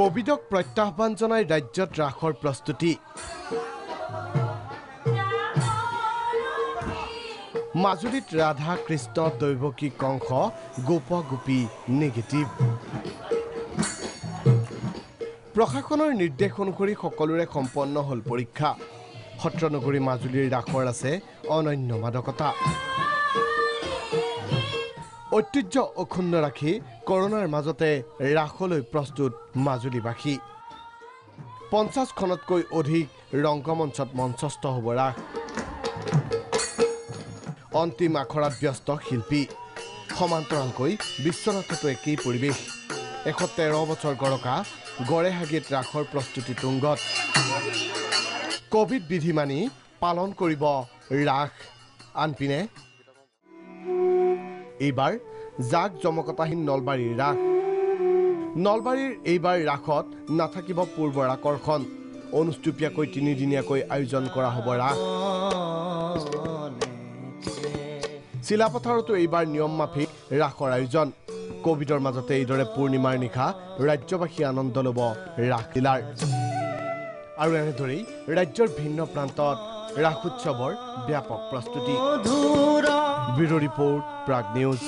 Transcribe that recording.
কোভিডক প্ৰত্যাহ্বান জনাই ৰাজ্যত ৰাসৰ প্ৰস্তুতি মাজুলীত ৰাধা কৃষ্ণ দৈৱকী কংস গোপ গোপী নেগেটিভ প্ৰশাসনৰ নিৰ্দেশ অনুসৰি সকলোৰে সম্পন্ন হল পৰীক্ষা সত্ৰনগৰী মাজুলীৰ ৰাসৰ আছে অনন্য মাদকতা ঐতিহ্য অক্ষুণ্ণ ৰাখি কৰোনাৰ মাজতে ৰাসলৈ প্ৰস্তুত মাজুলীবাসী 50খনতকৈ অধিক ৰংগমঞ্চত মঞ্চস্থ হ'ব ৰাস অন্তিম আখৰাত ব্যস্ত শিল্পী সমান্তৰালকৈ বিশ্বনাথতো একেই পৰিৱেশ 113 বছৰ গড়কা গড়েহাগিত ৰাসৰ প্ৰস্তুতি তুংগত কোভিড বিধি মানি পালন কৰিব ৰাস আনপিনে এইবাৰ জাক জমকতাহীন নলবাৰীৰ ৰাস নলবাৰীৰ এইবাৰ ৰাসত নাথাকিব পূৰ্বৰ আকৰ্ষণ অনুষ্টুপীয়াকৈ 3 দিনীয়াকৈ আয়োজন কৰা হ'ব ৰাস চিলাপথাৰতো এইবাৰ নিয়ম মাফিক ৰাসৰ আয়োজন কোভিডৰ মাজতে এইদৰে পূৰ্ণিমাৰ নিশা ৰাজ্যবাসী আনন্দ ল'ব ৰাসলীলাৰ আৰু এনেদৰেই ৰাজ্যৰ ভিন্ন প্ৰান্তত ৰাস উৎসৱৰ ব্যাপক প্ৰস্তুতি ব্যুৰো ৰিপোৰ্ট প্ৰাগ নিউজ